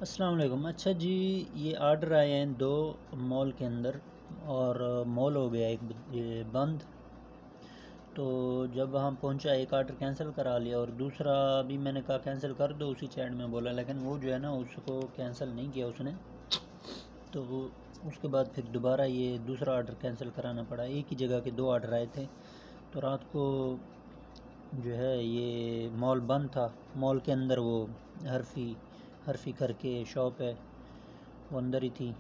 السلام علیکم۔ اچھا جی، یہ آرڈر آئے ہیں دو مال کے اندر، اور مال ہو گیا ایک یہ بند۔ تو جب وہاں پہنچا ایک آرڈر کینسل کرا لیا، اور دوسرا بھی میں نے کہا کینسل کر دو اسی چیٹ میں بولا، لیکن وہ جو ہے نا اس کو کینسل نہیں کیا اس نے۔ تو وہ اس کے بعد پھر دوبارہ یہ دوسرا آرڈر کینسل کرانا پڑا۔ ایک ہی جگہ کے دو آرڈر آئے تھے، تو رات کو جو ہے یہ مال بند تھا۔ مال کے اندر وہ حرفی کر کے شاپ ہے، وہ اندر ہی تھی۔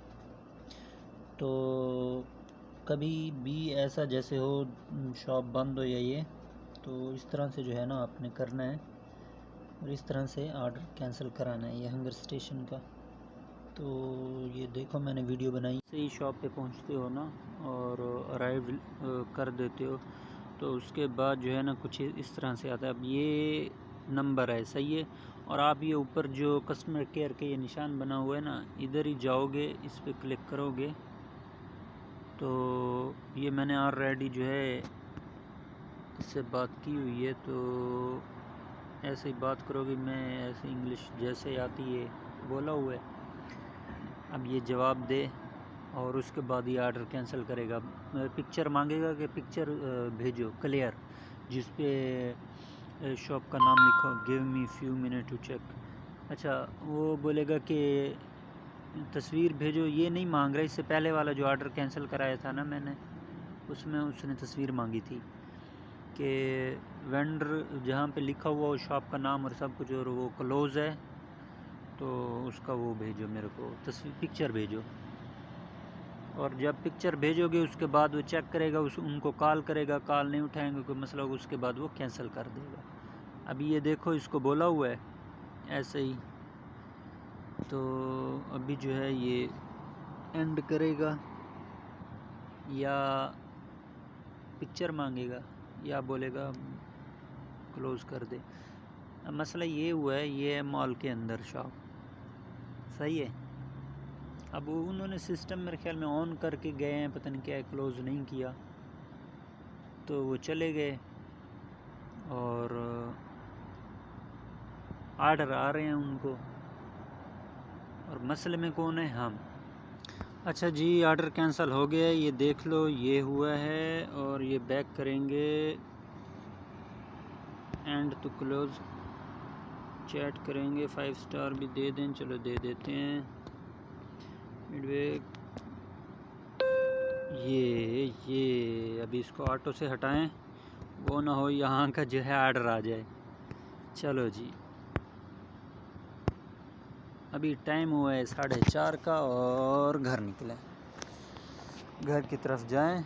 تو کبھی بھی ایسا جیسے ہو شاپ بند ہو یا یہ، تو اس طرح سے جو ہے نا آپ نے کرنا ہے، اور اس طرح سے آرڈر کینسل کرانا ہے۔ یہ ہنگر اسٹیشن کا، تو یہ دیکھو میں نے ویڈیو بنائی۔ صحیح شاپ پہ پہنچتے ہو نا اور ارائیو کر دیتے ہو، تو اس کے بعد جو ہے نا کچھ اس طرح سے آتا ہے۔ اب یہ نمبر ہے، صحیح ہے، اور آپ یہ اوپر جو کسٹمر کیئر کے یہ نشان بنا ہوا ہے نا، ادھر ہی جاؤ گے، اس پہ کلک کرو گے، تو یہ میں نے آلریڈی جو ہے اس سے بات کی ہوئی ہے، تو ایسے ہی بات کرو گے، میں ایسے انگلش جیسے آتی ہے بولا ہوا ہے۔ اب یہ جواب دے، اور اس کے بعد یہ آرڈر کینسل کرے گا۔ پکچر مانگے گا کہ پکچر بھیجو کلیئر، جس پہ شاپ کا نام لکھو، give me few minute to check. اچھا، وہ بولے گا کہ تصویر بھیجو، یہ نہیں مانگ رہا۔ اس سے پہلے والا جو آرڈر کینسل کرایا تھا نا میں نے، اس میں اس نے تصویر مانگی تھی کہ وینڈر جہاں پہ لکھا ہوا وہ شاپ کا نام اور سب کچھ، اور وہ کلوز ہے، تو اس کا وہ بھیجو میرے کو، تصویر پکچر بھیجو۔ اور جب پکچر بھیجو گے اس کے بعد وہ چیک کرے گا، ان کو کال کرے گا، کال نہیں اٹھائیں گے کوئی مسئلہ ہوگا، اس کے بعد وہ کینسل کر دے گا۔ ابھی یہ دیکھو اس کو بولا ہوا ہے ایسے ہی، تو ابھی جو ہے یہ اینڈ کرے گا، یا پکچر مانگے گا، یا بولے گا کلوز کر دے۔ اب مسئلہ یہ ہوا ہے، یہ ہے مال کے اندر شاپ، صحیح ہے۔ اب انہوں نے سسٹم میرے خیال میں آن کر کے گئے ہیں، پتہ نہیں کیا ہے، کلوز نہیں کیا، تو وہ چلے گئے، اور آرڈر آ رہے ہیں ان کو، اور مسئلے میں کون ہے؟ ہم۔ اچھا جی، آرڈر کینسل ہو گیا، یہ دیکھ لو، یہ ہوا ہے، اور یہ بیک کریں گے، اینڈ تو کلوز، چیٹ کریں گے، 5 سٹار بھی دے دیں، چلو دے دیتے ہیں، یہ ابھی اس کو آٹو سے ہٹائیں، وہ نہ ہو یہاں کا جو ہے آرڈر آ جائے۔ چلو جی، ابھی ٹائم ہوا ہے 4:30 کا، اور گھر نکلیں، گھر کی طرف جائیں۔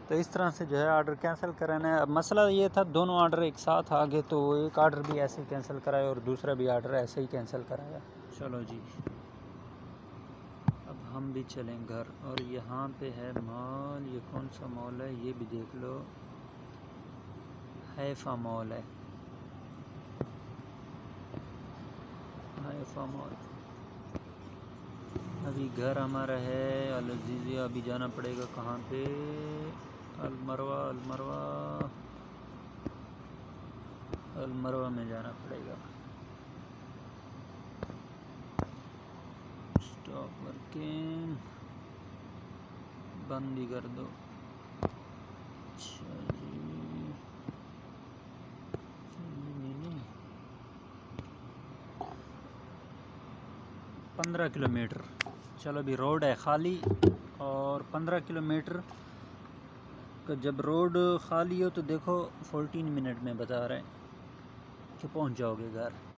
تو اس طرح سے جو ہے آرڈر کینسل کرانا ہے۔ اب مسئلہ یہ تھا دونوں آرڈر ایک ساتھ آ گئے، تو ایک آرڈر بھی ایسے ہی کینسل کرایا، اور دوسرا بھی آرڈر ایسے ہی کینسل کرایا۔ چلو جی، اب ہم بھی چلیں گھر۔ اور یہاں پہ ہے مال، یہ کون سا مال ہے یہ بھی دیکھ لو، حیفا مال ہے، حیفا مال۔ ابھی گھر ہمارا ہے العزیزیہ، ابھی جانا پڑے گا کہاں پہ؟ المروہ میں جانا پڑے گا۔ اسٹاپ ورکنگ بند ہی کر دو۔ اچھا جی، 15 کلومیٹر، چلو ابھی روڈ ہے خالی، اور 15 کلومیٹر کا جب روڈ خالی ہو تو دیکھو 14 منٹ میں بتا رہے ہیں کہ پہنچ جاؤ گے گھر۔